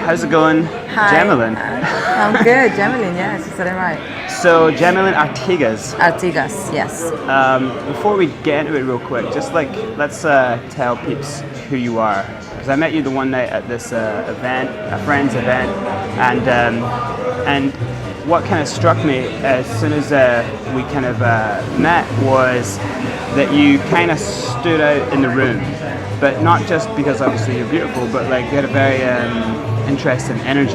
how's it going? Hi. Jemelin. I'm good, Jemelin, yes, you said it right. So, Jemelin Artigas. Artigas, yes. Before we get into it real quick, just like, let's tell peeps who you are. Because I met you the one night at this event, a friend's event, and what kind of struck me as soon as we kind of met was that you kind of stood out in the room. But not just because obviously you're beautiful, but like you had a very interesting energy.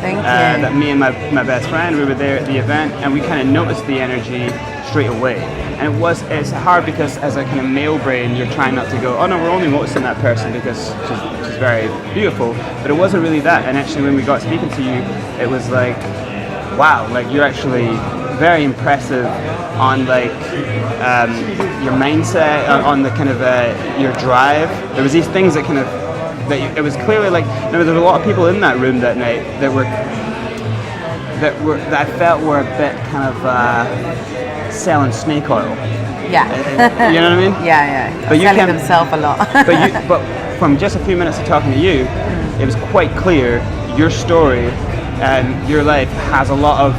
Thank you. That me and my best friend, we were there at the event, and we kind of noticed the energy straight away. And it's hard because as a kind of male brain, you're trying not to go, oh no, we're only noticing that person because she's very beautiful. But it wasn't really that. And actually, when we got speaking to you, it was like, wow, like you're actually very impressive on like your mindset, on the kind of your drive. There was these things that kind of it was clearly like there was a lot of people in that room that night that I felt were a bit kind of selling snake oil. Yeah. You know what I mean? Yeah. But selling themselves a lot. but from just a few minutes of talking to you, it was quite clear your story and your life has a lot of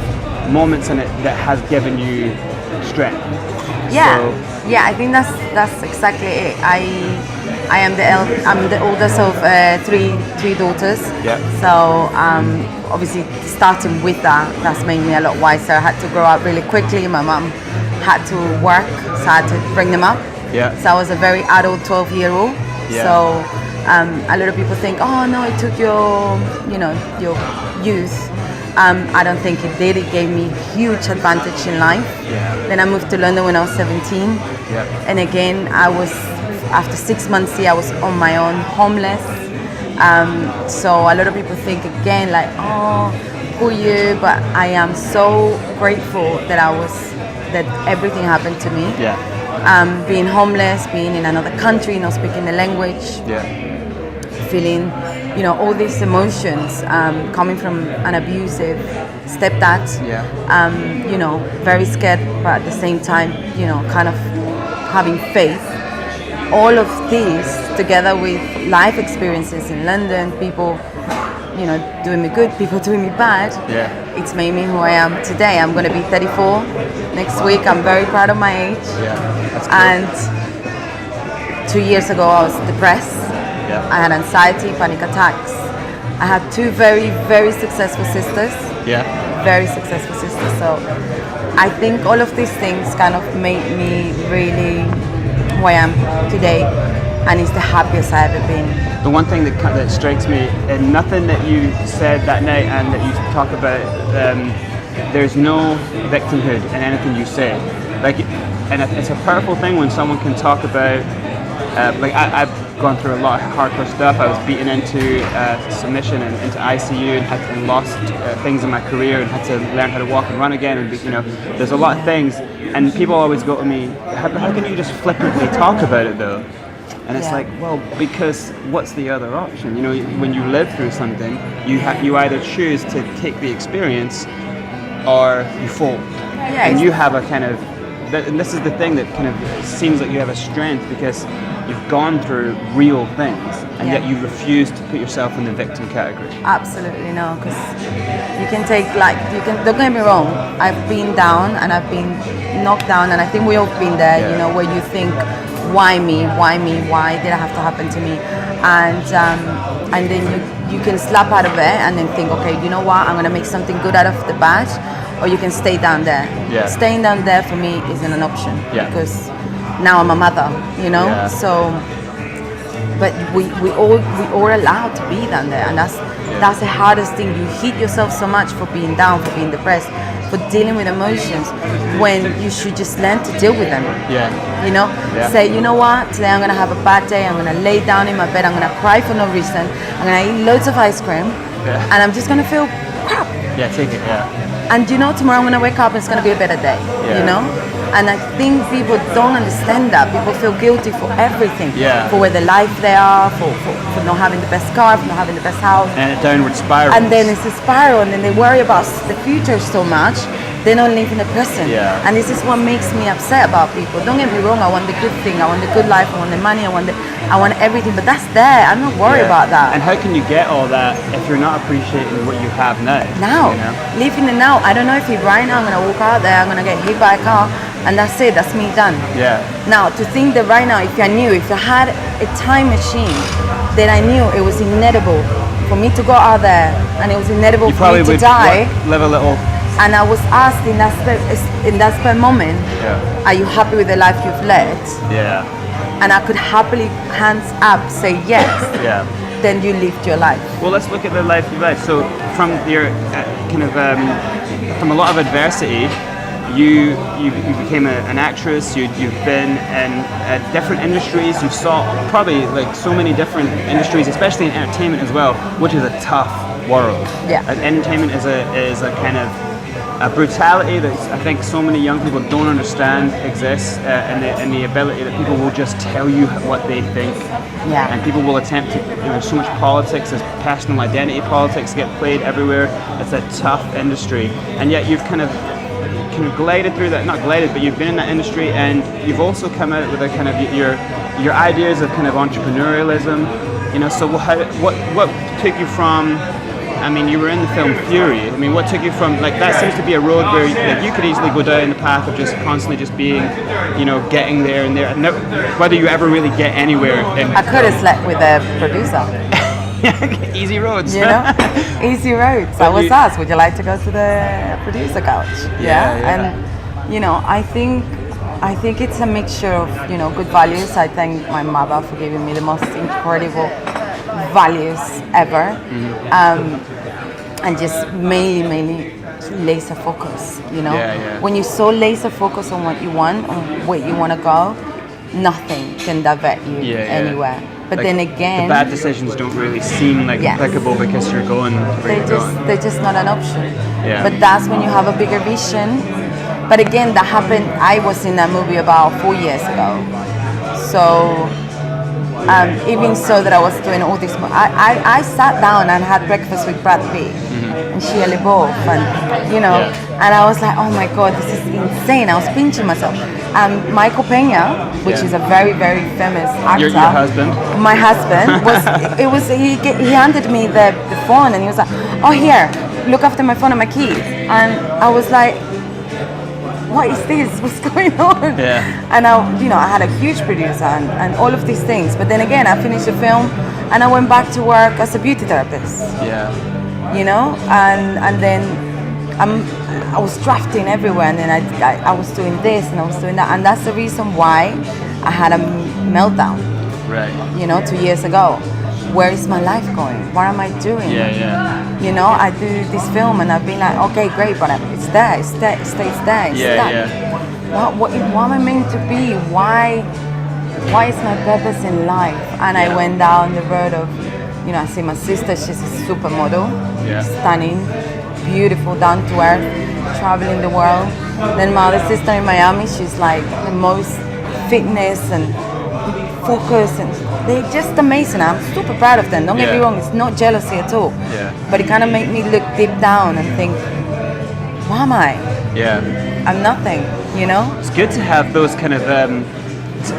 moments in it that has given you strength. Yeah, I think that's exactly it. I'm the oldest of three daughters. Yeah. So obviously starting with that's made me a lot wiser. I had to grow up really quickly. My mom had to work, so I had to bring them up. Yeah. So I was a very adult 12-year-old. Yeah. So a lot of people think, oh no, it took your youth. I don't think it did. It gave me huge advantage in life. Yeah. Then I moved to London when I was 17. Yeah. And again, after 6 months here, I was on my own, homeless. So a lot of people think again, like, oh, poor you. But I am so grateful that everything happened to me. Yeah. Being homeless, being in another country, not speaking the language. Yeah. Feeling, all these emotions coming from an abusive stepdad. Yeah. Very scared, but at the same time, kind of having faith. All of these, together with life experiences in London, people, doing me good, people doing me bad. Yeah. It's made me who I am today. I'm going to be 34 next week. I'm very proud of my age. Yeah. That's cool. And 2 years ago, I was depressed. Yeah. I had anxiety, panic attacks. I had two very, very successful sisters. Yeah. Very successful sisters. So I think all of these things kind of made me really who I am today, and it's the happiest I've ever been. The one thing that strikes me, and nothing that you said that night and that you talk about, there's no victimhood in anything you say. And it's a powerful thing when someone can talk about. I've gone through a lot of hardcore stuff. I was beaten into submission and into ICU and lost things in my career and had to learn how to walk and run again. And there's a lot of things, and people always go to me, how can you just flippantly talk about it though? And it's like, well, because what's the other option? When you live through something, you either choose to take the experience or you fold. Yeah, and you have a kind of, and this is the thing that kind of seems like you have a strength because you've gone through real things, and yet you refuse to put yourself in the victim category. Absolutely no, because you can don't get me wrong, I've been down and I've been knocked down, and I think we all been there, where you think, why me, why did it have to happen to me? And then you can slap out of it and then think, okay, you know what, I'm going to make something good out of the bad, or you can stay down there. Yeah. Staying down there for me isn't an option, because now I'm a mother, Yeah. So, but we all allowed to be down there, and that's the hardest thing. You hit yourself so much for being down, for being depressed, for dealing with emotions, when you should just learn to deal with them. Yeah. Say, you know what, today I'm gonna have a bad day, I'm gonna lay down in my bed, I'm gonna cry for no reason, I'm gonna eat loads of ice cream, and I'm just gonna feel crap. Yeah, take it, And tomorrow I'm gonna wake up and it's gonna be a better day, And I think people don't understand that. People feel guilty for everything. Yeah. For where the life they are, for not having the best car, for not having the best house. And a downward spiral. And then it's a spiral, and then they worry about the future so much They don't live in the present. Yeah. And this is what makes me upset about people. Don't get me wrong, I want the good thing, I want the good life, I want the money, I want everything, but that's there. I'm not worried about that. And how can you get all that if you're not appreciating what you have now? Now, you know? live in the now. I don't know if right now I'm gonna walk out there, I'm gonna get hit by a car, and that's it, that's me done. Yeah. Now, to think that right now, if I had a time machine, that I knew it was inevitable for me to go out there, and it was inevitable You for me probably to would die, live a little. and I was asked in that spare moment, are you happy with the life you've led? Yeah. And I could happily, hands up, say yes. Yeah. Then you lived your life. Well, let's look at the life you've led. So, from your from a lot of adversity, you became an actress. You've been in different industries. You saw probably like so many different industries, especially in entertainment as well, which is a tough world. Yeah. Entertainment is a kind of a brutality that I think so many young people don't understand exists, and the ability that people will just tell you what they think. Yeah. And people will attempt to, there's so much politics, there's personal identity politics get played everywhere. It's a tough industry. And yet you've kind of glided through that, not glided, but you've been in that industry, and you've also come out with a kind of your ideas of kind of entrepreneurialism, so what took you from, I mean, you were in the film Fury. I mean, what took you from, like, that seems to be a road where you could easily go down the path of just constantly just being, getting there and there. No, whether you ever really get anywhere. I could have slept with a producer. Easy roads. Easy roads. I was asked, would you like to go to the producer couch? Yeah. And, I think it's a mixture of, good values. I thank my mother for giving me the most incredible values ever. And just mainly laser focus, When you're so laser focused on what you want, on where you want to go, nothing can divert you anywhere. But like, then again, the bad decisions don't really seem like applicable because you're going where you're going. They're just not an option. Yeah. But that's when you have a bigger vision. But again, that happened. I was in that movie about 4 years ago. So even so that I was doing all this, I sat down and had breakfast with Brad Pitt and Shia LaBeouf, and and I was like, oh my God, this is insane. I was pinching myself. Michael Peña, which is a very, very famous actor. Your husband? My husband he handed me the phone, and he was like, oh, here, look after my phone and my keys. And I was like, what is this? What's going on? Yeah. And I had a huge producer and all of these things. But then again, I finished the film and I went back to work as a beauty therapist. Yeah. And then I was drafting everywhere, and then I was doing this and I was doing that, and that's the reason why I had a meltdown. Right. 2 years ago. Where is my life going? What am I doing? Yeah. I do this film and I've been like, okay, great, but it's there, it stays there, it's done. What am I meant to be? Why is my purpose in life? And I went down the road of, I see my sister, she's a supermodel, stunning, beautiful, down to earth, traveling the world. Then my other sister in Miami, she's like the most fitness and focus, and they're just amazing. I'm super proud of them. Don't get me wrong, it's not jealousy at all. Yeah. But it kind of made me look deep down and think, what am I? Yeah. I'm nothing, It's good to have those kind of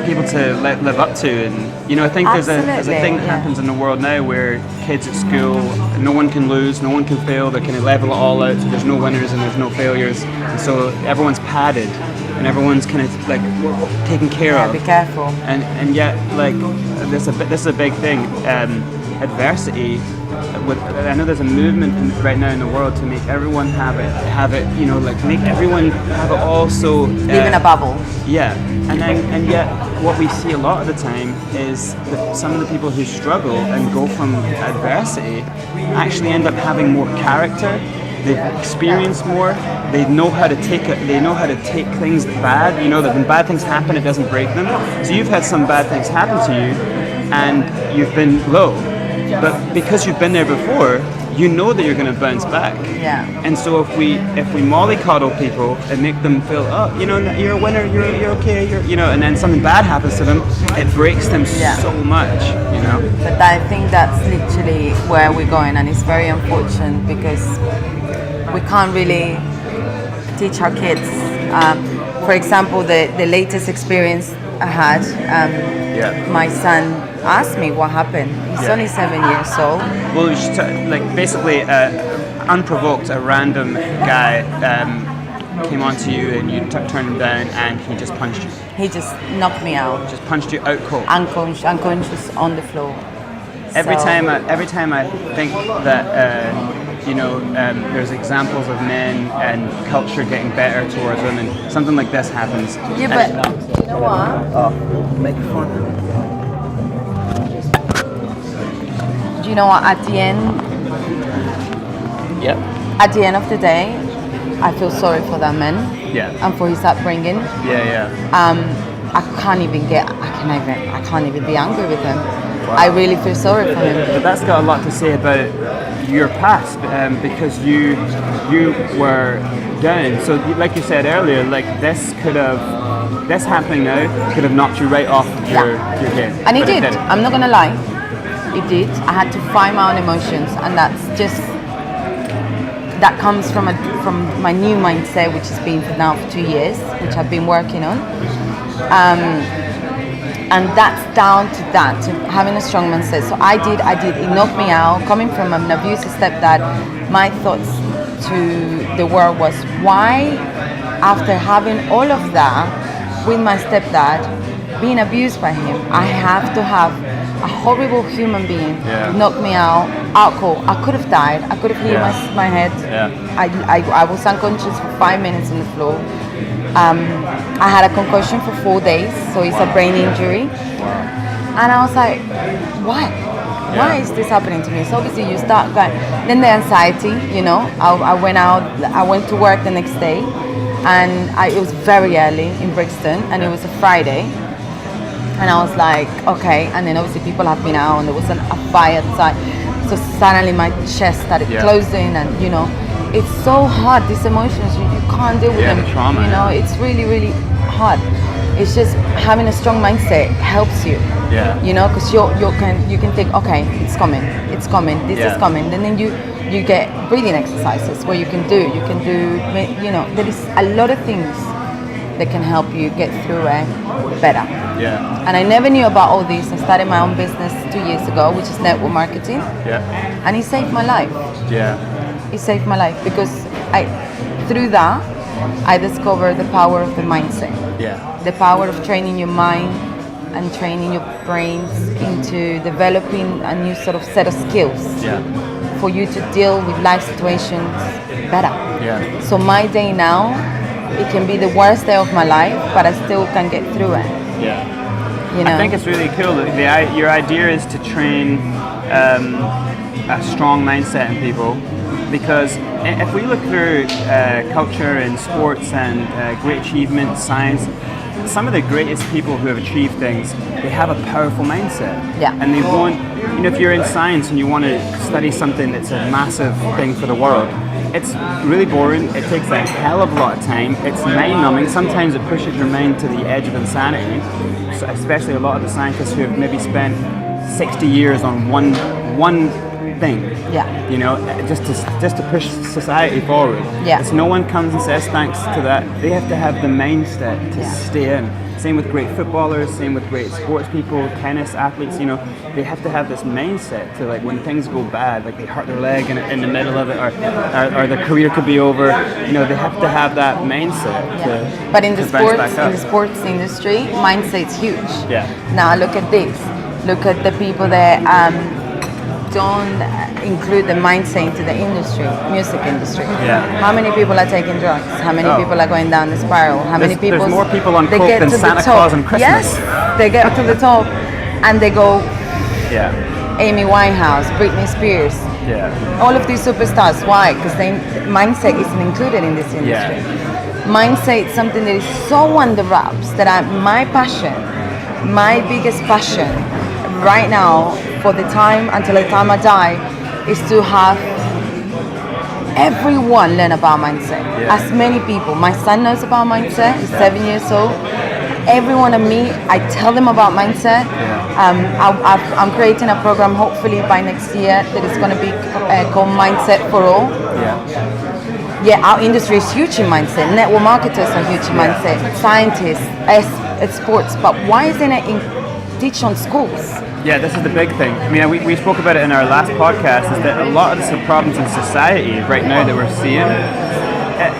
people to live up to, and I think there's a thing that happens in the world now where kids at school, no one can lose, no one can fail. They kind of level it all out, so there's no winners and there's no failures, and so everyone's padded. And everyone's kind of like taken care of. Be careful. And yet, like, this is a big thing. Adversity. I know there's a movement right now in the world to make everyone have it. Like make everyone have it all. So live in a bubble. Yeah. And yet, what we see a lot of the time is that some of the people who struggle and go from adversity actually end up having more character. They've experienced more. They know how to take it. They know how to take things bad. That when bad things happen, it doesn't break them. So you've had some bad things happen to you, and you've been low. But because you've been there before, you know that you're going to bounce back. Yeah. And so if we mollycoddle people and make them feel, you're a winner, you're okay, and then something bad happens to them, it breaks them so much. But I think that's literally where we're going, and it's very unfortunate because we can't really teach our kids. For example, the latest experience I had, my son asked me what happened. He's only 7 years old. Well, you should basically, unprovoked, a random guy came onto you and you turned him down and he just punched you. He just knocked me out. Just punched you out cold. Unconscious on the floor. Every time I think that there's examples of men and culture getting better towards women, something like this happens. Yeah, but you know what? Oh, microphone. Do you know what? At the end. Yep. At the end of the day, I feel sorry for that man. Yeah. And for his upbringing. Yeah. I can't even be angry with him. Wow. I really feel sorry for him. But that's got a lot to say about your past, because you were down. So, like you said earlier, like this happening now could have knocked you right off your game. And it did. I'm not gonna lie, it did. I had to find my own emotions, and that comes from my new mindset, which has been for 2 years, which I've been working on. And that's down to that, to having a strong mindset. So I did. It knocked me out. Coming from an abusive stepdad, my thoughts to the world was, why, after having all of that with my stepdad, being abused by him, I have to have a horrible human being knock me out cold. I could have died. I could have hit my head. Yeah. I was unconscious for 5 minutes on the floor. I had a concussion for 4 days, so it's a brain injury. Wow. And I was like, why? Yeah. Why is this happening to me? So obviously you start going, then the anxiety, I went to work the next day, and it was very early in Brixton, and it was a Friday. And I was like, okay, and then obviously people have been out, and there was a fire outside. So suddenly my chest started closing, and it's so hard, these emotions, you can't deal with them. The trauma. It's really, really hard. It's just having a strong mindset helps you. Yeah. Because you can think, okay, it's coming, this is coming. And then you get breathing exercises where you can do, there is a lot of things that can help you get through it better. Yeah. And I never knew about all this. I started my own business 2 years ago, which is network marketing. Yeah. And it saved my life. Yeah. It saved my life because through that, I discovered the power of the mindset. Yeah. The power of training your mind and training your brains into developing a new sort of set of skills for you to deal with life situations better. Yeah. So my day now, it can be the worst day of my life, but I still can get through it. Yeah. I think it's really cool. Your idea is to train a strong mindset in people, because if we look through culture and sports and great achievement, science, some of the greatest people who have achieved things, they have a powerful mindset. Yeah. And they won't, if you're in science and you want to study something that's a massive thing for the world, it's really boring, it takes a hell of a lot of time, it's mind-numbing, sometimes it pushes your mind to the edge of insanity, so especially a lot of the scientists who have maybe spent 60 years on one thing, just to push society forward. Yeah. It's no one comes and says thanks to that. They have to have the mindset to stay in. Same with great footballers, same with great sports people, tennis athletes, they have to have this mindset to, like, when things go bad, like they hurt their leg in the middle of it, or their career could be over, they have to have that mindset to But in the sports industry, mindset's huge. Yeah. Now look at this. Look at the people that don't include the mindset into the industry, music industry. Yeah. How many people are taking drugs? How many people are going down the spiral? How many people? There's more people on coke than Santa Claus on Christmas. Yes, they get to the top, and they go. Yeah. Amy Winehouse, Britney Spears. Yeah. All of these superstars. Why? Because mindset isn't included in this industry. Yeah. Mindset is something that is so under wraps that my passion, my biggest passion right now, for the time until the time I die, is to have everyone learn about mindset. Yeah. As many people. My son knows about mindset. He's 7 years old. Everyone I meet, I tell them about mindset. Yeah. I'm creating a program, hopefully by next year, that is going to be called Mindset for All. Yeah. Yeah, our industry is huge in mindset. Network marketers are huge in mindset. Scientists, it's sports. But why isn't it teach on schools? Yeah, this is the big thing. I mean, we spoke about it in our last podcast, is that a lot of the problems in society right now that we're seeing,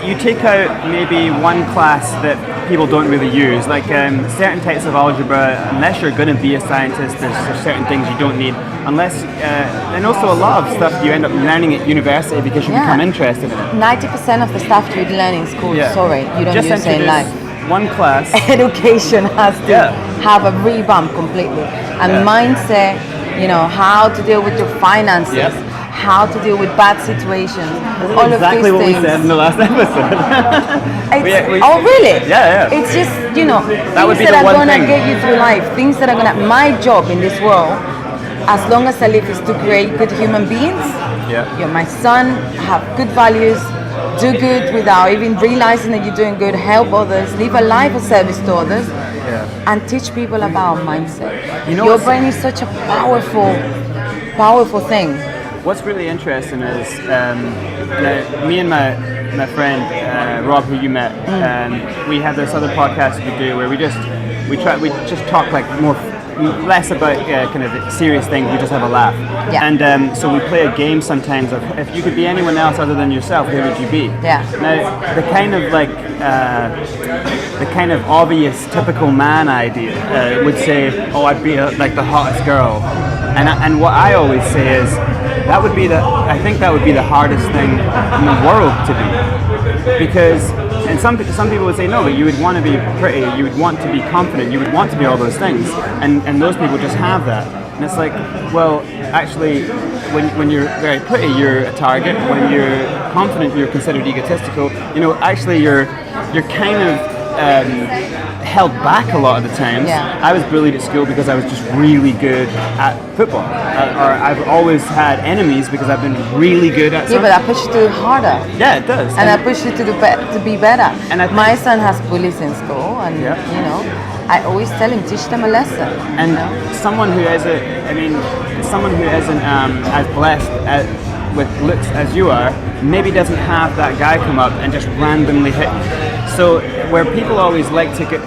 you take out maybe one class that people don't really use, like certain types of algebra, unless you're going to be a scientist, there's certain things you don't need, unless, and also a lot of stuff you end up learning at university because you become interested in it. 90% of the stuff you learn in school, sorry, you don't just use it in life. One class. Education has to have a revamp completely. And mindset, you know, how to deal with your finances, how to deal with bad situations. All exactly of what these we said in the last episode. Oh, really? Yeah. It's just, you know, that would be things that the are one going to thing. get you through life, things that are going to, my job in this world, as long as I live, is to create good human beings. You're my son, have good values, do good without even realizing that you're doing good, help others, live a life of service to others, and teach people about mindset. You know, your brain is such a powerful thing. What's really interesting is me and my friend Rob, who you met, we have this other podcast we do where we just talk like less about kind of serious things. We just have a laugh. And so we play a game sometimes of, if you could be anyone else other than yourself, who would you be? Now the kind of like the kind of obvious typical man idea would say, oh, I'd be like the hottest girl, and what I always say is, I think that would be the hardest thing in the world to be, because, and some people would say no, but you would want to be pretty, you would want to be confident, you would want to be all those things, and those people just have that, and it's like, well, actually, when you're very pretty, you're a target. When you're confident, you're considered egotistical. You know, actually, you're kind of held back a lot of the times. I was bullied at school because I was just really good at football, or I've always had enemies because I've been really good at something. But that pushes you to do harder. Yeah, it does. And that pushes you to be better. And my son has bullies in school, and you know, I always tell him, teach them a lesson. And someone who isn't as blessed with looks as you are, maybe doesn't have that guy come up and just randomly hit you. So where people always like to go,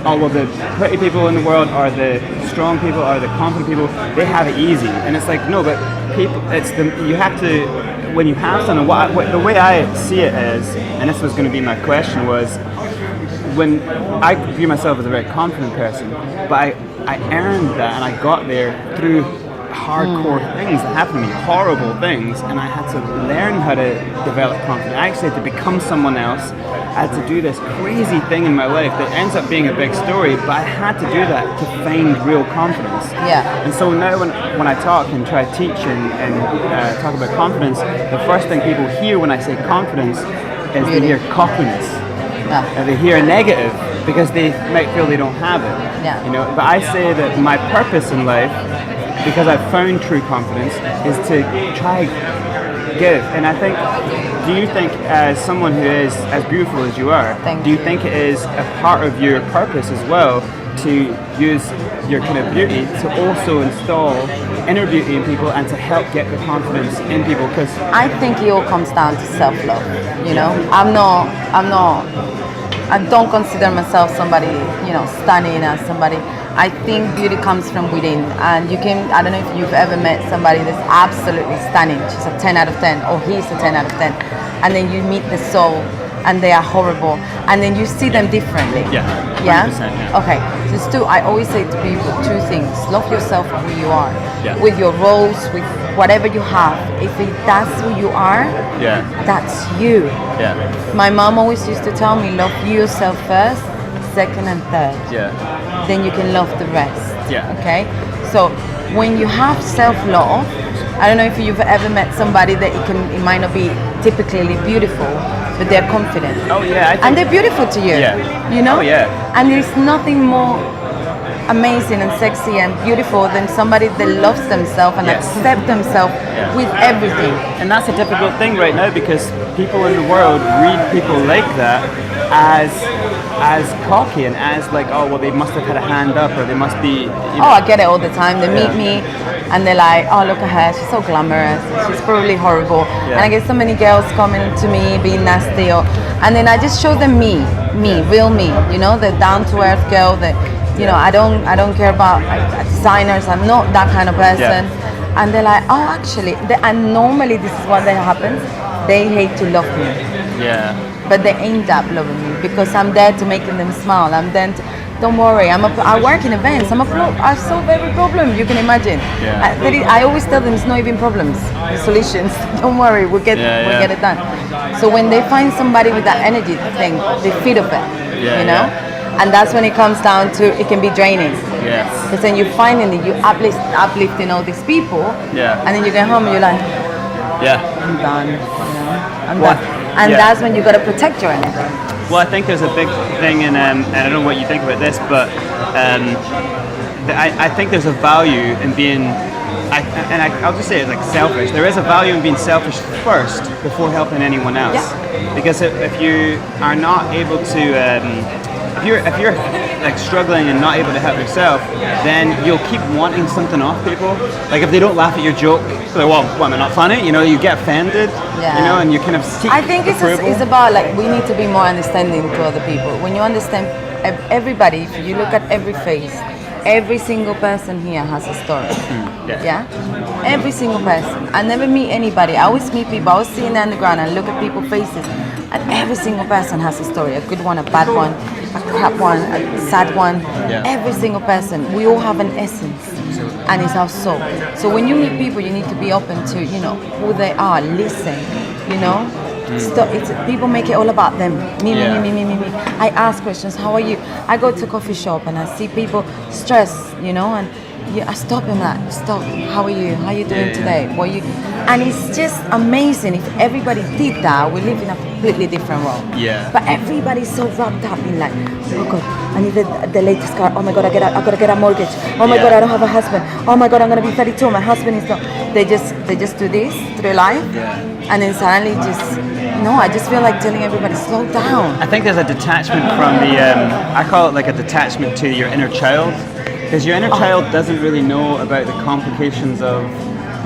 oh well, the pretty people in the world are the strong people, are the confident people, they have it easy. And it's like, no, but people, you have to, when you have something, the way I see it is, and this was going to be my question, was when I view myself as a very confident person, but I earned that and I got there through hardcore things that happened to me, horrible things, and I had to learn how to develop confidence. I actually had to become someone else. I had to do this crazy thing in my life that ends up being a big story, but I had to do that to find real confidence. And so now when I talk and try to teach and talk about confidence, the first thing people hear when I say confidence is they hear cockiness. And they hear negative because they might feel they don't have it. You know, but I say that my purpose in life, because I've found true confidence, is to try give. And I think, do you think, as someone who is as beautiful as you are, do you think it is a part of your purpose as well to use your kind of beauty to also install inner beauty in people and to help get the confidence in people? Because I think it all comes down to self-love. You know, I don't consider myself somebody, you know, stunning as somebody. I think beauty comes from within, and I don't know if you've ever met somebody that's absolutely stunning, she's a 10 out of 10, or he's a 10 out of 10, and then you meet the soul, and they are horrible, and then you see them differently. Okay, so it's two. I always say to people two things: love yourself for who you are, with your roles, with whatever you have. If that's who you are, that's you. My mom always used to tell me, love yourself first, second and third. Then you can love the rest. Okay? So when you have self-love, I don't know if you've ever met somebody that it might not be typically beautiful, but they're confident. And they're beautiful to you. You know? And there's nothing more amazing and sexy and beautiful than somebody that loves themselves and accept themselves with everything. And that's a difficult thing right now, because people in the world read people like that as as cocky and as like, oh well, they must have had a hand up, or they must be. Oh, I get it all the time. They meet me and they're like, oh, look at her, she's so glamorous, she's probably horrible. And I get so many girls coming to me being nasty, and then I just show them me, real me, you know, the down-to-earth girl that, you know, I don't care about designers, I'm not that kind of person. And they're like, oh, actually, and normally this is what happens, they hate to love me. Yeah. But they end up loving me because I'm there to making them smile. I'm there to, don't worry, I work in events. I solve every problem you can imagine. I always tell them it's not even problems, it's solutions. Don't worry, we'll get it done. So when they find somebody with that energy thing, they feed off it, you know? And that's when it comes down to, it can be draining. Yes. Because then you're finding it, you uplifting all these people, and then you get home and you're like, I'm done, you know? I'm done. And that's when you got to protect your energy. Well, I think there's a big thing, and I don't know what you think about this, but I think there's a value in being, I'll just say it's like selfish. There is a value in being selfish first before helping anyone else. Yeah. Because if you are not able to, if you're like struggling and not able to help yourself, then you'll keep wanting something off people. Like if they don't laugh at your joke, they're like, well, am I not funny? You know, you get offended. You know, and you kind of seek I think it's about like, we need to be more understanding to other people. When you understand everybody, if you look at every face, every single person here has a story. Every single person. I never meet anybody. I always meet people. I always see in the underground and look at people's faces, and every single person has a story. A good one, a bad one, a crap one, a sad one. Every single person. We all have an essence, and it's our soul. So when you meet people, you need to be open to, you know, who they are. Listen, you know. People make it all about them. Me. I ask questions. How are you? I go to a coffee shop and I see people stressed, you know, and I stop and like, stop. How are you? How are you doing today? What are you? And it's just amazing. If everybody did that, we live in a completely different world. But everybody's so wrapped up in like, oh God, I need the latest car. Oh my God, I gotta get a mortgage. Oh my God, I don't have a husband. Oh my God, I'm gonna be 32. My husband is not. They just do this through life, and then suddenly I just feel like telling everybody, slow down. I think there's a detachment from I call it like a detachment to your inner child. Because your inner child doesn't really know about the complications of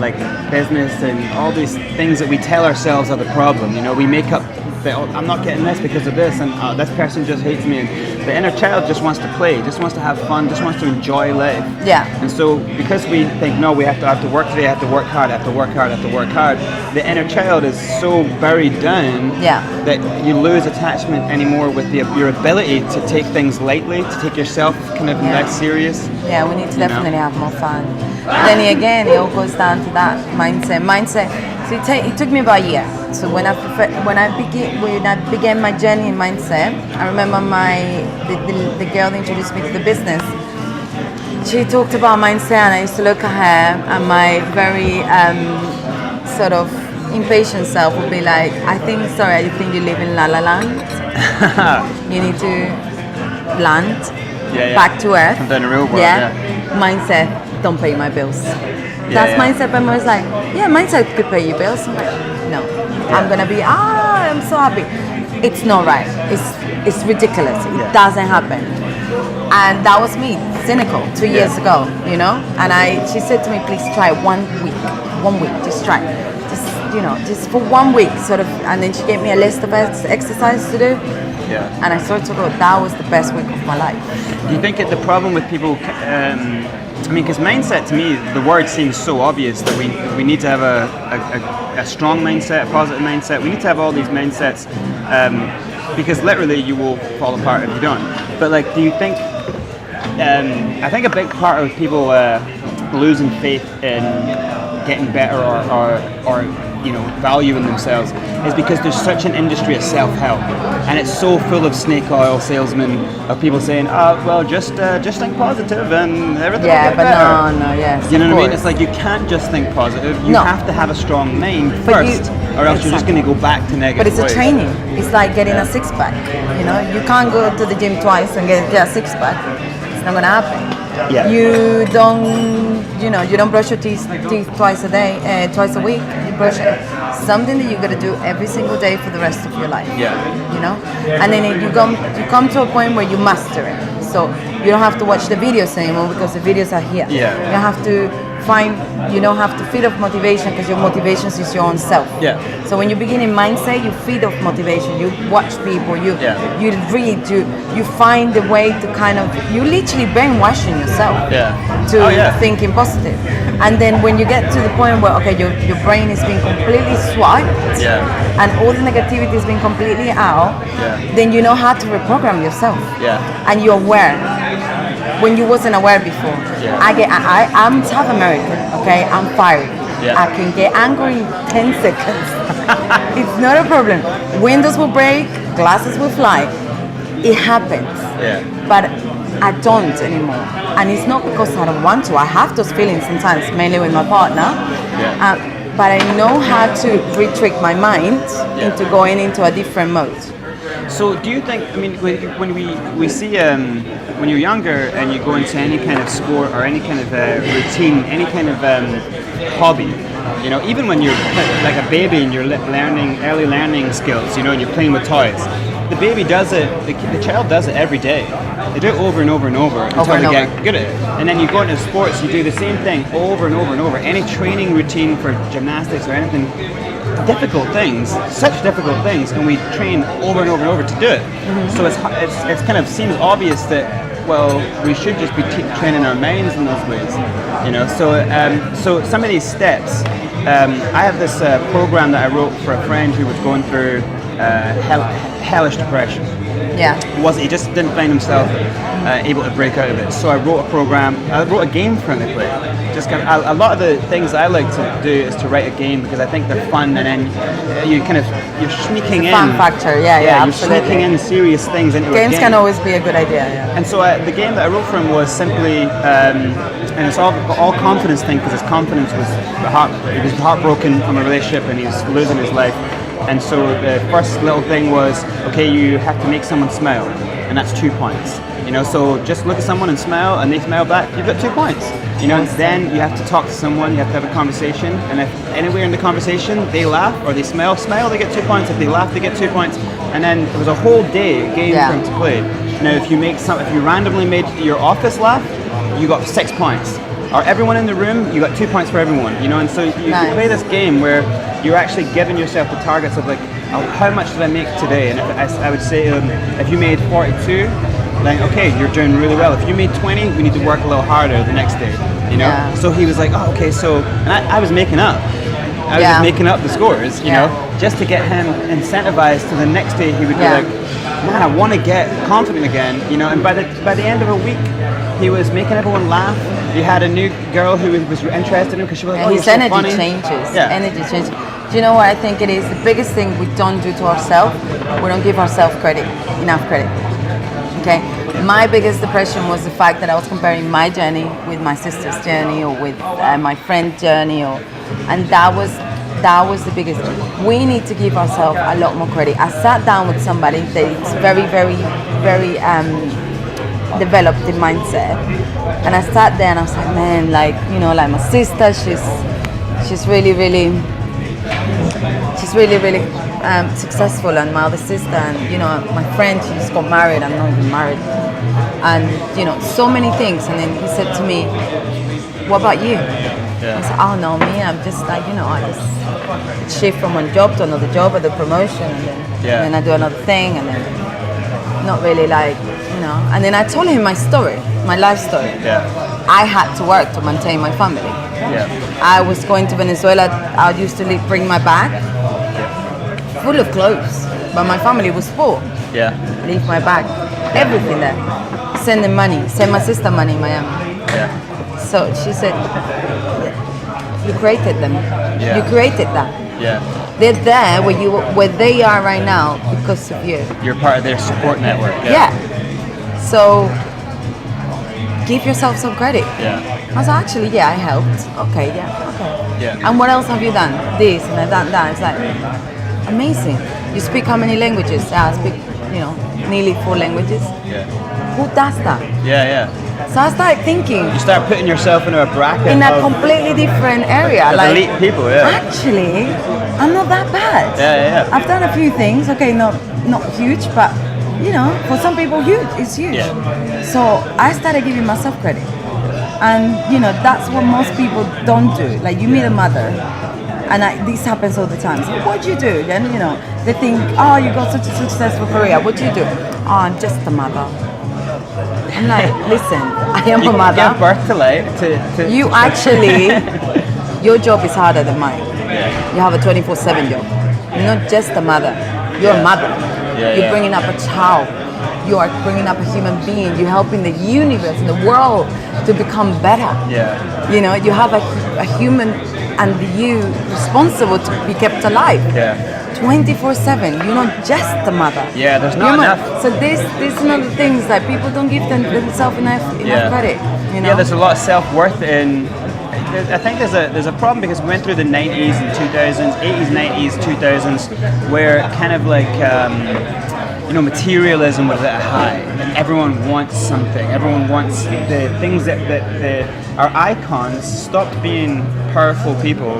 like business and all these things that we tell ourselves are the problem. You know, we make up that, oh, I'm not getting this because of this, and this person just hates me. And the inner child just wants to play, just wants to have fun, just wants to enjoy life. And so because we think, no, I have to work today, I have to work hard, I have to work hard, I have to work hard, the inner child is so buried down that you lose attachment anymore with your ability to take things lightly, to take yourself kind of less serious. We need to definitely have more fun. But then again, it all goes down to that mindset. So it took me about a year. So when I began my journey in mindset, I remember the girl that introduced me to the business. She talked about mindset, and I used to look at her, and my very sort of impatient self would be like, I think you live in La La Land. You need to land, back to earth. Come down the real world. Mindset, don't pay my bills. That's mindset, but I was like, mindset could pay your bills. I'm like, no, I'm gonna be, I'm so happy. It's not right. It's ridiculous. It doesn't happen. And that was me, cynical, 2 years ago, you know. And she said to me, please try 1 week, just try, just for 1 week, sort of. And then she gave me a list of exercises to do. And I started to go, that was the best week of my life. Do you think the problem with people? I mean, because mindset to me, the word seems so obvious that we need to have a strong mindset, a positive mindset. We need to have all these mindsets because literally you will fall apart if you don't. But like, do you think? I think a big part of people losing faith in getting better or valuing themselves is because there's such an industry of self-help, and it's so full of snake oil salesmen of people saying, just think positive and everything will get better. You know what I mean? It's like you can't just think positive. You have to have a strong mind first, or else you're just going to go back to negative. But it's a training. It's like getting a six-pack. You know, you can't go to the gym twice and get a six-pack. not gonna happen. Yeah. You don't brush your teeth twice a week. You brush it. Something that you gotta do every single day for the rest of your life. Yeah. You know, and then you come to a point where you master it. So you don't have to watch the videos anymore because the videos are here. Yeah. You don't have to feed off motivation because your motivation is your own self. Yeah. So when you begin in mindset, you feed off motivation. You watch people. You read. You find the way to you literally brainwashing yourself to thinking positive. And then when you get to the point where your brain is being completely swiped and all the negativity has been completely out, then you know how to reprogram yourself. And you're aware when you wasn't aware before. I'm South American, okay? I'm fiery. I can get angry in 10 seconds. It's not a problem. Windows will break, glasses will fly. It happens. But I don't anymore. And it's not because I don't want to. I have those feelings sometimes, mainly with my partner. But I know how to retrick my mind into going into a different mode. So do you think, when we see, when you're younger and you go into any kind of sport or any kind of routine, any kind of hobby, even when you're like a baby and you're learning early learning skills, and you're playing with toys, the baby does it, the child does it every day. They do it over and over and over until they get good at it. And then you go into sports, you do the same thing over and over and over. Any training routine for gymnastics or anything, difficult things, such difficult things, and we train over and over and over to do it. So it's kind of seems obvious that, well, we should just be training our minds in those ways, So some of these steps, I have this program that I wrote for a friend who was going through hellish depression. He just didn't find himself able to break out of it. So I wrote a game for him to play. A lot of the things I like to do is to write a game because I think they're fun, and then you're sneaking in. Fun factor, you're absolutely. Sneaking in serious things into a game. Games can always be a good idea. And so the game that I wrote for him was simply, and it's all confidence thing because his confidence he was heartbroken from a relationship and he was losing his life. And so the first little thing was, you have to make someone smile, and that's 2 points. So just look at someone and smile, and they smile back, you've got 2 points. Then you have to talk to someone, you have to have a conversation, and if anywhere in the conversation they laugh or they smile, they get 2 points. If they laugh, they get 2 points. And then it was a whole day game for him to play. Now, if you randomly made your office laugh, you got 6 points. Or everyone in the room, you got 2 points for everyone. And so you play this game where you're actually giving yourself the targets of how much did I make today? And I would say if you made 42, then you're doing really well. If you made 20, we need to work a little harder the next day. So he was like, and I was making up. I was just making up the scores, just to get him incentivized to the next day. He would be like, man, I want to get confident again, And by the end of a week, he was making everyone laugh. He had a new girl who was interested in him because she was like, his energy changes. Energy changes. Do you know what I think it is? The biggest thing we don't do to ourselves, we don't give ourselves enough credit. Okay? My biggest depression was the fact that I was comparing my journey with my sister's journey or with my friend's journey, and that was the biggest. We need to give ourselves a lot more credit. I sat down with somebody that is very, very, very developed in mindset, and I sat there and I was like, man, my sister, she's really, really successful, and my other sister, and my friend, she just got married. I'm not even married, and so many things. And then he said to me, what about you? I said, oh no, me, I'm just I just shift from one job to another job, at the promotion, and then I do another thing, and then not really and then I told him my story, my life story. I had to work to maintain my family. I was going to Venezuela. I used to bring my bag full of clothes, but my family was poor. Leave my bag, everything there. Send them money. Send my sister money in Miami. So she said, you created them. You created that. They're there where they are right now because of you. You're part of their support network. So give yourself some credit. I was like, actually, I helped. Okay. And what else have you done? This and I've done that. It's like amazing. You speak how many languages? I speak, nearly 4 languages. Who does that? So I started thinking You start putting yourself into a bracket in a of, completely different area. of Like, elite people, yeah. actually, I'm not that bad. Yeah. I've done a few things. Okay, not huge, but you know, for some people, huge. It's huge. Yeah. So I started giving myself credit, and you know, that's what most people don't do. Like, you meet a mother, and this happens all the time. So what do you do? Then you know, they think, oh, you got such a successful career. What do you do? Oh, I'm just a mother. I'm like, listen, I am a mother. Give birth to life. You actually, your job is harder than mine. You have a 24/7 job. You're not just a mother. You're a mother. You're bringing up a child. You are bringing up a human being. You're helping the universe and the world to become better. Yeah. You know, you have a human and you responsible to be kept alive. Yeah. 24/7. You're not just a mother. Yeah, there's not enough. So this one of the things that people don't give themselves enough credit. You know? Yeah, there's a lot of self-worth in. I think there's a problem because we went through the 90s and 2000s, 80s, 90s, 2000s, where kind of like materialism was at a high, and everyone wants something. Everyone wants the things that our icons stopped being powerful people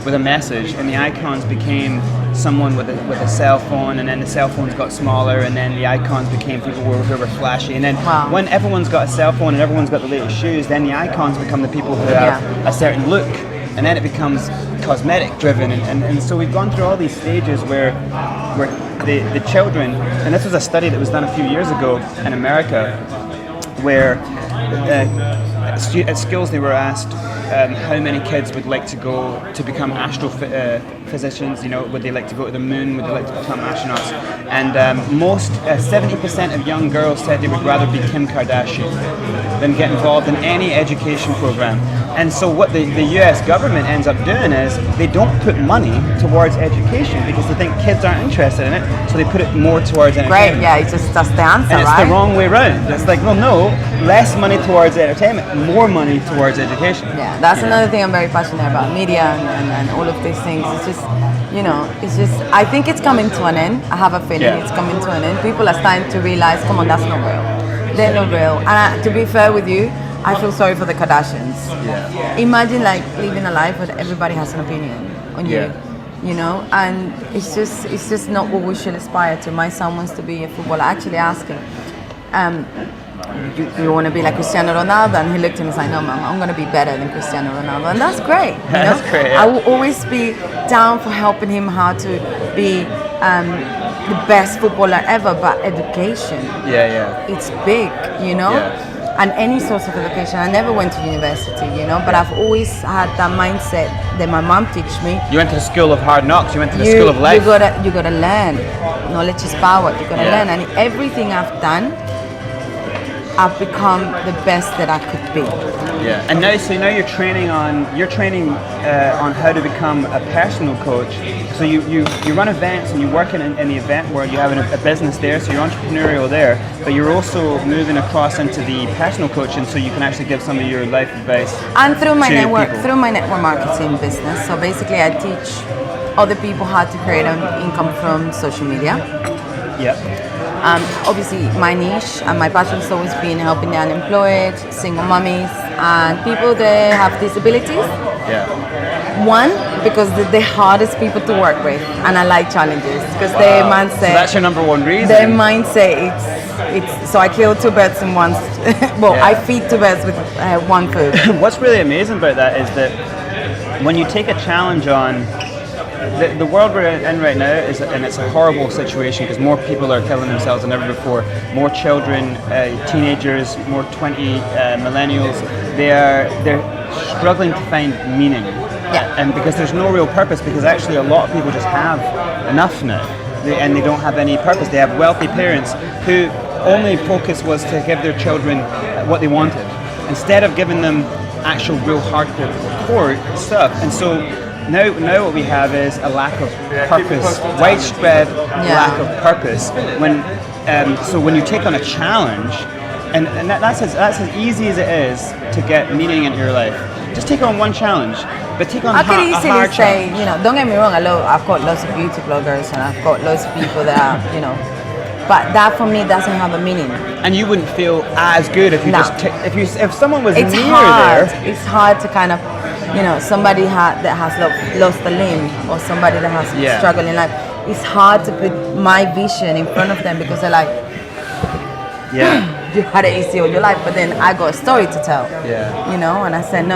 with a message, and the icons became someone with a cell phone, and then the cell phones got smaller, and then the icons became people who were flashy, and then when everyone's got a cell phone and everyone's got the latest shoes, then the icons become the people who have a certain look, and then it becomes cosmetic driven, and so we've gone through all these stages where the children, and this was a study that was done a few years ago in America, where at schools they were asked how many kids would like to go to become astrophysicians, you know, would they like to go to the moon, would they like to become astronauts, and most 70% of young girls said they would rather be Kim Kardashian than get involved in any education program. And so what the US government ends up doing is they don't put money towards education because they think kids aren't interested in it, so they put it more towards entertainment. Great, yeah, it's just that's the answer, and it's right? the wrong way around. It's like, well, no, less money towards entertainment, more money towards education. Yeah, that's another thing I'm very passionate about, media and all of these things. It's just, you know, I think it's coming to an end. I have a feeling it's coming to an end. People are starting to realize, come on, that's not real. They're not real. And to be fair with you, I feel sorry for the Kardashians. Yeah. Imagine like living a life where everybody has an opinion on you, you know, and it's just not what we should aspire to. My son wants to be a footballer. I actually asked him, you want to be like Cristiano Ronaldo? And he looked at me and was like, no, Mom, I'm going to be better than Cristiano Ronaldo. And that's great. You know? That's great. Yeah. I will always be down for helping him how to be the best footballer ever, but education, it's big, you know? Yeah. And any source of education. I never went to university, you know, but I've always had that mindset that my mom teach me. You went to the school of hard knocks. You went to the school of life. You gotta learn. Knowledge is power. You gotta learn, and everything I've done, I've become the best that I could be. Yeah, and now you're training on how to become a personal coach. So you run events and you work in the event world. You have a business there, so you're entrepreneurial there. But you're also moving across into the personal coaching, so you can actually give some of your life advice. And through my network, people. through my network marketing business. So basically, I teach other people how to create an income from social media. Yep. Obviously, my niche and my passion has always been helping the unemployed, single mummies, and people that have disabilities. Yeah. One, because they're the hardest people to work with, and I like challenges because their mindset. So that's your number one reason. Their mindset, it's so I kill two birds in one. I feed two birds with one food. What's really amazing about that is that when you take a challenge on. The world we're in right now it's a horrible situation because more people are killing themselves than ever before. More children, teenagers, more 20 millennials. They're struggling to find meaning. Yeah. And because there's no real purpose, because actually a lot of people just have enough now, and they don't have any purpose. They have wealthy parents who only focus was to give their children what they wanted, instead of giving them actual real hardcore core stuff. And so. Now what we have is a lack of purpose, widespread lack of purpose. So when you take on a challenge, and that's as easy as it is to get meaning into your life. Just take on one challenge, but take on I could a easily hard say, challenge. you know, don't get me wrong, I've got lots of beauty bloggers and I've got lots of people that are, you know, But that for me doesn't have a meaning. And you wouldn't feel as good if you No. if someone was It's near hard. there. It's hard to kind of, somebody that has lost a limb or somebody that has Yeah. struggled in life. It's hard to put my vision in front of them because they're like, Yeah. you had it easy all your life, but then I got a story to tell. Yeah. And I said, no,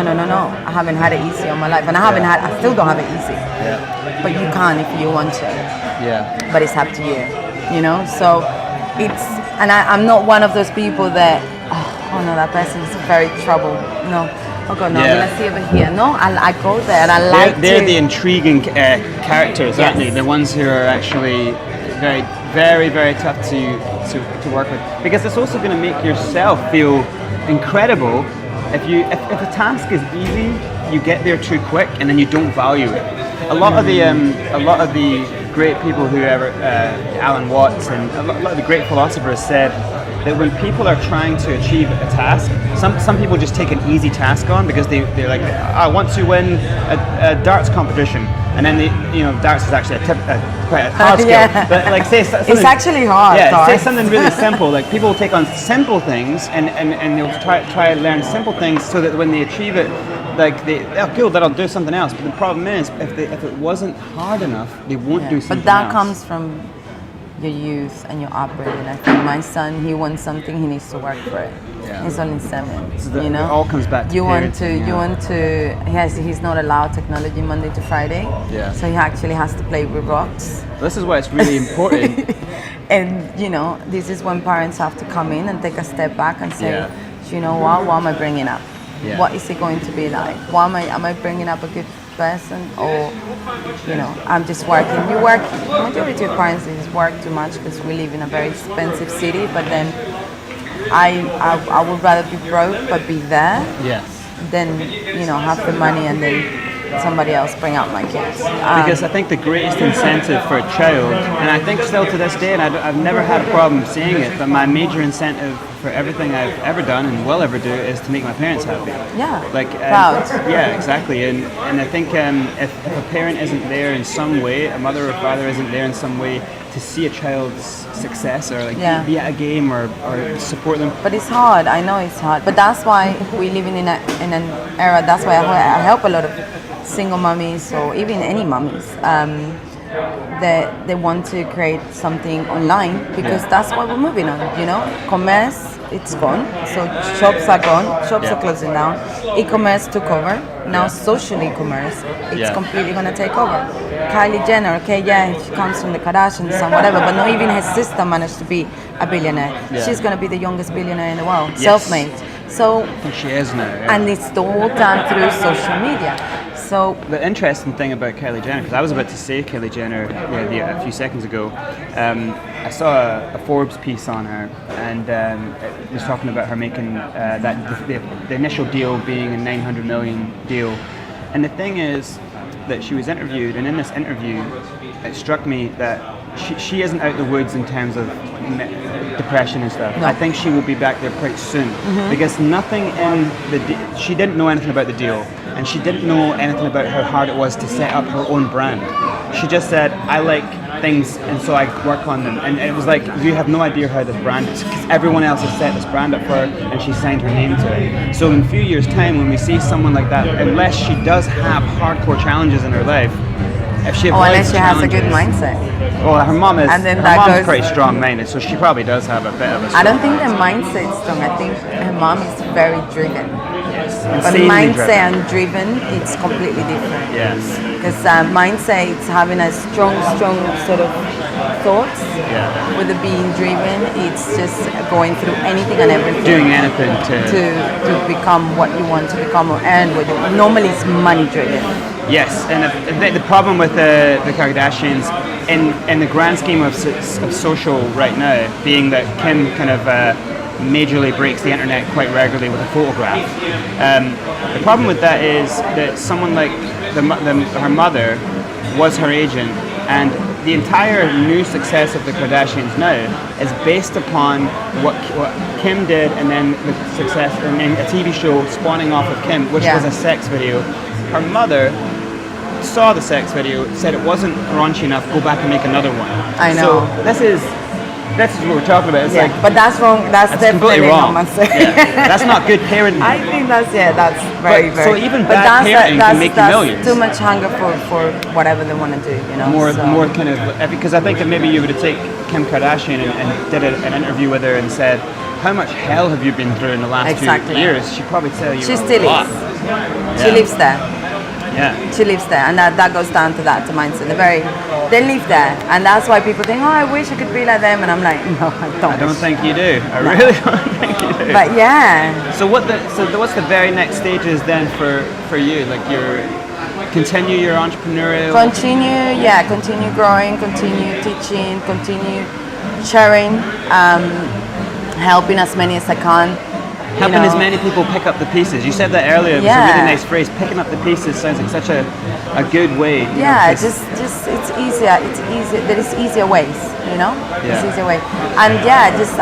I haven't had it easy all my life, and I still don't have it easy. Yeah. But you can if you want to. Yeah. But it's up to you, So it's, and I'm not one of those people that, oh no, that person is very troubled. No. Oh God, no, Yeah. let's see over here. No, I go there and I like They're to. the intriguing characters, aren't they? Yes. The ones who are actually very, very, very tough to work with. Because it's also going to make yourself feel incredible if a task is easy, you get there too quick and then you don't value it. A lot of the great people who ever, Alan Watts and a lot of the great philosophers said that when people are trying to achieve a task, some people just take an easy task on because they're like, I want to win a darts competition, and then darts is actually quite a hard skill. Yeah. But like say something, It's actually hard. yeah, say darts. something really simple. Like people will take on simple things and they'll try and learn simple things so that when they achieve it, like cool, that'll do something else. But the problem is, if it wasn't hard enough, they won't do something But that else. comes from your youth and your upbringing. I think my son, he wants something, he needs to work for it. Yeah. He's only 7. So it all comes back to he's not allowed technology Monday to Friday. Yeah. So he actually has to play with rocks. This is why it's really important. And this is when parents have to come in and take a step back and say, Yeah. "Do you know what am I bringing up? Yeah. What is it going to be like? Am I bringing up a good person, or I'm just working? You work, majority of parents just work too much because we live in a very expensive city, but then I would rather be broke but be there Yes. than have the money and then somebody else bring out my kids. Because I think the greatest incentive for a child, and I think still to this day, and I've never had a problem seeing it, but my major incentive for everything I've ever done and will ever do is to make my parents happy. Yeah, Proud. proud. Yeah, exactly. And I think if a parent isn't there in some way, a mother or father isn't there in some way to see a child's success or be at a game or support them. But it's hard. I know it's hard. But that's why we're living in an era. That's why I help a lot of single mummies or even any mummies. They want to create something online because that's what we're moving on. Commerce, it's gone. So shops are gone. Shops are closing down. E-commerce took over. Now social e-commerce, it's completely going to take over. Kylie Jenner, she comes from the Kardashians and whatever, but not even her sister managed to be a billionaire. Yeah. She's going to be the youngest billionaire in the world, Yes. self-made. So, I think she is now. Yeah. and it's all done through social media. So the interesting thing about Kylie Jenner, because I was about to say Kylie Jenner a few seconds ago, I saw a Forbes piece on her, and it was talking about her making the initial deal being a 900 million deal. And the thing is that she was interviewed, and in this interview, it struck me that she isn't out the woods in terms of depression and stuff. No. I think she will be back there quite soon because nothing in she didn't know anything about the deal, and she didn't know anything about how hard it was to set up her own brand. She just said, I like things and so I work on them, and it was like, you have no idea how this brand is because everyone else has set this brand up for her and she signed her name to it. So in a few years time when we see someone like that, unless she does have hardcore challenges in her life, if she avoids unless she has a good challenges- mindset. Well, her mom is. And then her that mom's goes- pretty strong-minded, so she probably does have a bit of a. I don't think the mindset is strong. I think her mom is very driven. But insanely mindset driven. and driven, it's completely different. Yes. Because mindset, it's having a strong sort of thoughts. Yeah. With the being driven, it's just going through anything and everything. Doing anything to become what you want to become or earn what you want. Normally it's money driven. Yes, and the problem with the Kardashians, in the grand scheme of social right now, being that Kim kind of majorly breaks the internet quite regularly with a photograph. The problem with that is that someone like her mother was her agent, and the entire new success of the Kardashians now is based upon what Kim did, and then the success, and then a TV show spawning off of Kim, which was a sex video. Her mother saw the sex video, said it wasn't raunchy enough, go back and make another one. I know. So this is This is what we're talking about. It's Yeah, like but that's wrong. That's completely definitely wrong. not my say. Yeah. That's not good parenting. I think that's very But- very. so even but bad parenting can make you that's millions. too much hunger for whatever they want to do. You know. More so. kind of, because I think that maybe you would take Kim Kardashian and did an interview with her and said, how much hell have you been through in the last Exactly. 2 years? She'd probably tell you She a still lot. is. She Yeah. lives there. Yeah. She lives there, and that goes down to that, to mindset. They live there, and that's why people think, oh, I wish I could be like them, and I'm like, no, I don't. I don't think you do. I really don't think you do. But yeah, So what's the very next stages then for you? Like continue your entrepreneurial. continue growing, continue teaching, continue sharing, helping as many as I can. Helping as many people pick up the pieces. You said that earlier. It was a really nice phrase. Picking up the pieces sounds like such a good way. Yeah, just it's easier. It's easy. There is easier ways, you know. It's easier way. And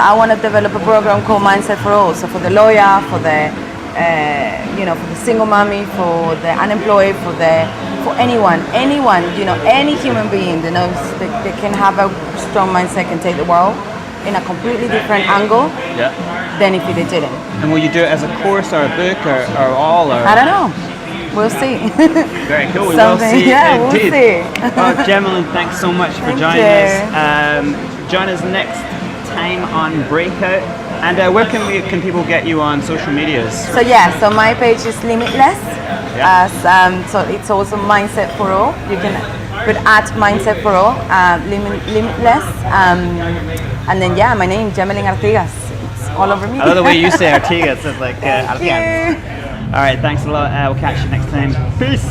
I want to develop a program called Mindset for All. So for the lawyer, for the for the single mommy, for the unemployed, for anyone, any human being that knows they can have a strong mindset, can take the world in a completely different angle than if they didn't. And will you do it as a course or a book or all? Or? I don't know. We'll see. Very cool. We will Something. see. Yeah, we'll Indeed. see. Well, Jemelin, thanks so much for Thank joining you. us. Join us next time on Breakout. And where can people get you on social medias? So my page is Limitless. So it's also Mindset for All. You can put @Mindset for All, Limitless. And then my name, Jemelin Artigas. It's all over me. I love the way you say Artigas. It's like Thank Artigas. you. All right, thanks a lot. We'll catch you next time. Peace.